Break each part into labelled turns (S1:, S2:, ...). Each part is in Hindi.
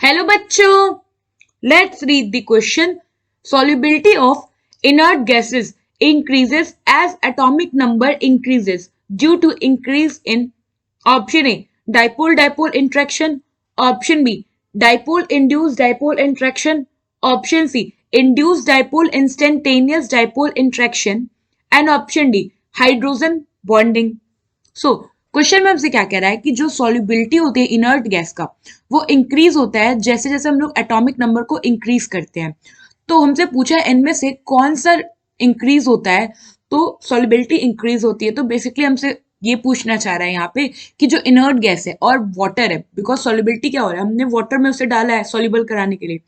S1: हेलो बच्चों, let's read the question. Solubility of inert gases increases as atomic number increases due to increase in option A dipole dipole interaction, option B dipole induced dipole interaction, option C induced dipole instantaneous dipole interaction, and option D hydrogen bonding. So question में हमसे क्या कह रहा है कि जो सॉल्युबिलिटी होती है इनर्ट गैस का वो इंक्रीज होता है जैसे जैसे हम लोग एटॉमिक नंबर को इंक्रीज करते हैं. तो हमसे पूछा है इनमें से कौन सा इंक्रीज होता है. तो सॉल्युबिलिटी इंक्रीज होती है, तो बेसिकली हमसे ये पूछना चाह रहा है यहाँ पे कि जो इनर्ट गैस है और वाटर है, बिकॉज सॉल्युबिलिटी क्या हो रहा है, हमने वाटर में उसे डाला है सॉल्युबल कराने के लिए.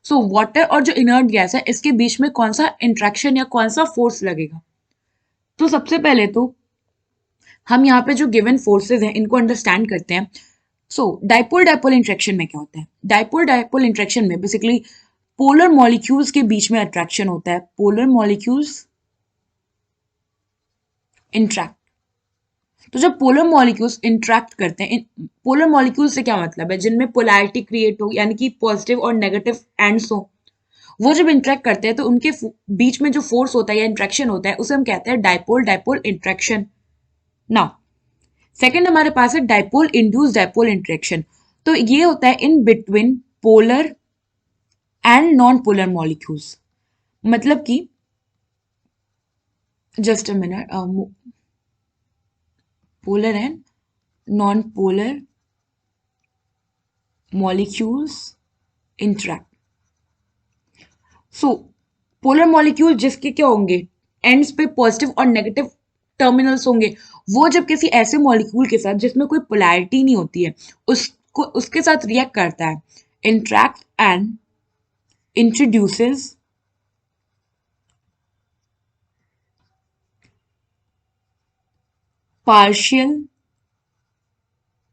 S1: सो वाटर और जो इनर्ट गैस है इसके बीच में कौन सा इंट्रैक्शन या कौन सा फोर्स लगेगा. तो सबसे पहले तो हम यहाँ पे जो गिवन फोर्सेस हैं इनको अंडरस्टैंड करते हैं. सो डाइपोल डाइपोल इंट्रैक्शन में क्या होता है. डाइपोल डाइपोल इंट्रैक्शन में बेसिकली पोलर मॉलिक्यूल्स के बीच में अट्रैक्शन होता है. Polar molecules interact. तो जब पोलर मॉलिक्यूल्स इंट्रैक्ट करते हैं, पोलर मॉलिक्यूल्स से क्या मतलब है, जिनमें पोलैरिटी क्रिएट हो यानी कि पॉजिटिव और नेगेटिव एंड्स हो, वो जब इंट्रैक्ट करते हैं तो उनके बीच में जो फोर्स होता है या इंट्रैक्शन होता है उसे हम कहते हैं dipole dipole interaction. Now second हमारे पास है डाइपोल इंड्यूस डाइपोल इंट्रैक्शन. तो ये होता है in between polar and non polar molecules. मतलब कि just a minute, polar and non polar molecules interact. So polar molecule जिसके क्या होंगे, एंड्स पे पॉजिटिव और नेगेटिव टर्मिनल्स होंगे, वो जब किसी ऐसे मॉलिक्यूल के साथ जिसमें कोई पोलैरिटी नहीं होती है उसको उसके साथ रिएक्ट करता है, interact and introduces partial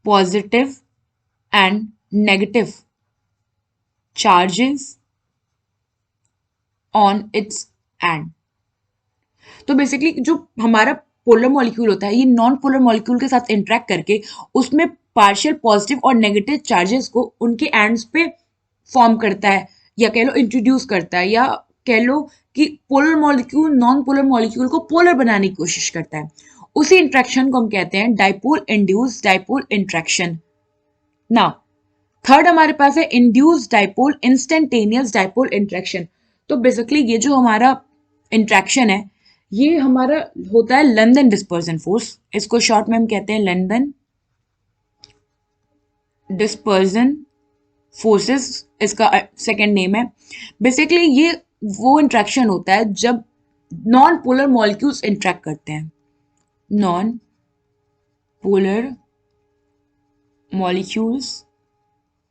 S1: positive and negative charges on its end. तो बेसिकली जो हमारा पोलर मॉलिक्यूल होता है ये नॉन पोलर मॉलिक्यूल के साथ इंटरेक्ट करके उसमें पार्शियल पॉजिटिव और नेगेटिव चार्जेस को उनके एंड्स पे फॉर्म करता है, या कह लो इंट्रोड्यूस करता है, या कह लो कि polar molecule non polar molecule को पोलर बनाने की कोशिश करता है. उसी इंट्रैक्शन को हम कहते हैं dipole induce dipole interaction. Now third हमारे पास है induce dipole instantaneous dipole interaction. तो बेसिकली ये जो हमारा इंट्रैक्शन है ये हमारा होता है लंदन डिस्पर्जन फोर्स. इसको शॉर्ट में हम कहते हैं लंदन डिस्पर्जन फोर्सेस, इसका सेकेंड नेम है. बेसिकली ये वो इंट्रैक्शन होता है जब नॉन पोलर मॉलिक्यूल्स इंट्रैक्ट करते हैं. नॉन पोलर मॉलिक्यूल्स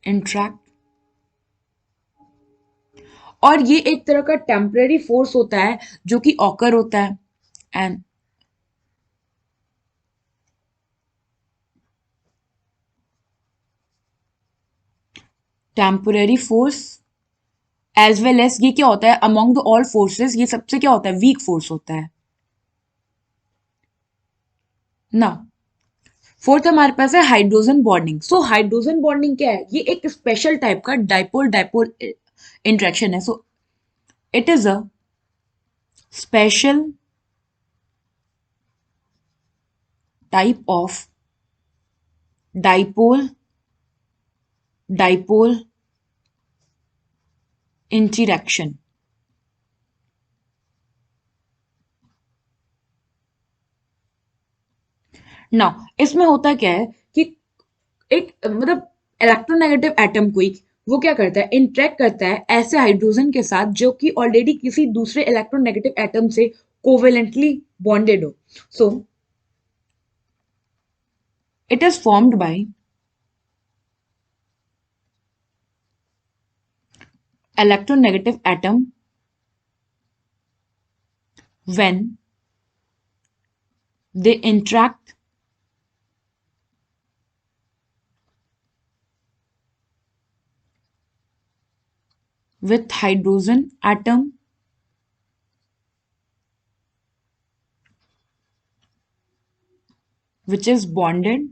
S1: इंट्रैक्ट, और ये एक तरह का टेम्पररी फोर्स होता है जो कि ऑकर होता है. And temporary force as well as ये क्या होता है अमॉन्ग द ऑल फोर्सेस ये सबसे क्या होता है वीक फोर्स होता है ना. फोर्थ हमारे पास है hydrogen bonding. So hydrogen bonding क्या है, ये एक स्पेशल टाइप का डाइपोल डाइपोल इंट्रैक्शन है. So it is a special type of dipole dipole interaction. ना इसमें होता क्या है कि एक मतलब इलेक्ट्रोनेगेटिव एटम कोई वो क्या करता है इंटरेक्ट करता है ऐसे हाइड्रोजन के साथ जो कि ऑलरेडी किसी दूसरे इलेक्ट्रोनेगेटिव एटम से कोवेलेंटली बॉन्डेड हो. So it is formed by electronegative atom when they interact with hydrogen atom which is bonded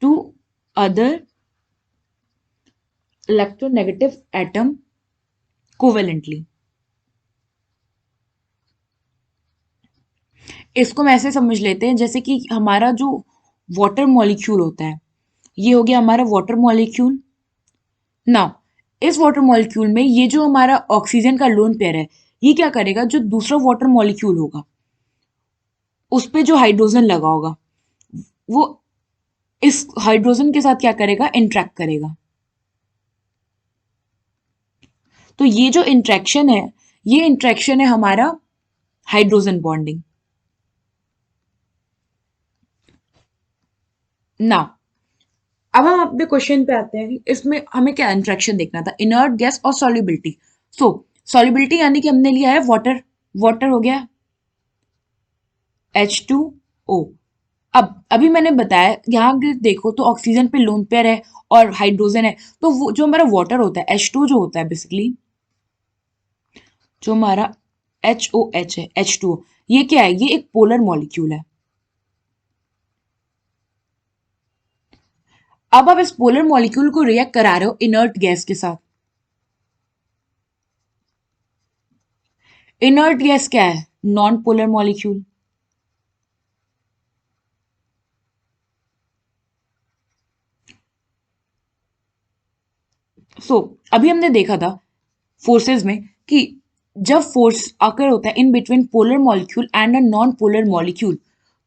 S1: to other electronegative atom covalently. इसको हम ऐसे समझ लेते हैं जैसे कि हमारा जो वाटर मॉलिक्यूल होता है, ये हो गया हमारा वाटर मॉलिक्यूल। नाउ इस वाटर मॉलिक्यूल में ये जो हमारा ऑक्सीजन का लोन पेयर है, ये क्या करेगा, जो दूसरा वाटर मॉलिक्यूल होगा उस पे जो हाइड्रोजन लगा होगा वो इस हाइड्रोजन के साथ क्या करेगा, इंट्रैक्ट करेगा। तो ये जो इंट्रैक्शन है, ये इंट्रैक्शन है हमारा हाइड्रोजन बॉन्डिंग। नाउ अब हम अपने क्वेश्चन पे आते हैं। इसमें हमें क्या इंट्रैक्शन देखना था, इनर्ट गैस और सॉल्युबिलिटी। सो सॉल्युबिलिटी यानी कि हमने लिया है वाटर, वाटर हो गया H2O। अब अभी मैंने बताया यहाँ अगर देखो तो ऑक्सीजन पे लोन पेयर है और हाइड्रोजन है, तो वो जो हमारा वाटर होता है H2 जो होता है बेसिकली, जो हमारा HOH है H2O, ये क्या है, ये एक पोलर मॉलिक्यूल है। अब आप इस पोलर मॉलिक्यूल को रिएक्ट करा रहे हो इनर्ट गैस के साथ। इनर्ट गैस क्या है, नॉन पोलर मॉलिक्यूल। अभी हमने देखा था फोर्सेस में कि जब फोर्स आकर होता है in between polar molecule and a non polar molecule,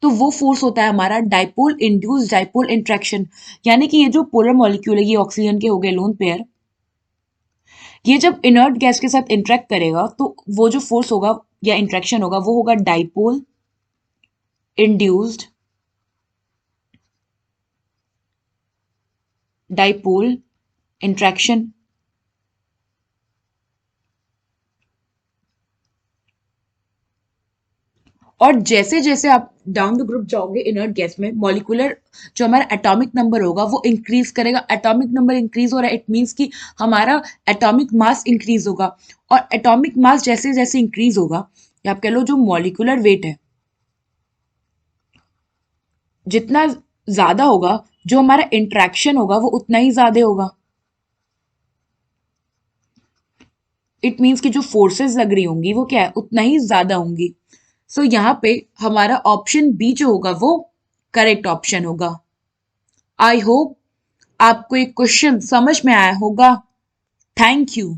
S1: तो वो फोर्स होता है हमारा डाइपोल इंड्यूस डाइपोल इंट्रैक्शन। यानी कि ये जो पोलर मॉलिक्यूल है, ये ऑक्सीजन के हो गए लोन पेयर, ये जब इनर्ट गैस के साथ इंट्रैक्ट करेगा तो वो जो फोर्स होगा या इंट्रैक्शन होगा वो होगा डाइपोल इंड्यूस्ड डाइपोल इंट्रैक्शन। और जैसे जैसे आप डाउन द ग्रुप जाओगे इनर्ट गैस में, मॉलिकुलर जो हमारा एटॉमिक नंबर होगा वो इंक्रीज करेगा। एटॉमिक नंबर इंक्रीज हो रहा है, इट मीन्स कि हमारा एटॉमिक मास इंक्रीज होगा। और एटॉमिक मास जैसे जैसे इंक्रीज होगा, या आप कह लो जो मॉलिकुलर वेट है जितना ज्यादा होगा, जो हमारा इंट्रैक्शन होगा वो उतना ही ज्यादा होगा। इट मीन्स कि जो फोर्सेस लग रही होंगी वो क्या है, उतना ही ज्यादा होंगी। यहाँ पे हमारा ऑप्शन बी जो होगा वो करेक्ट ऑप्शन होगा। आई होप आपको एक क्वेश्चन समझ में आया होगा। Thank you.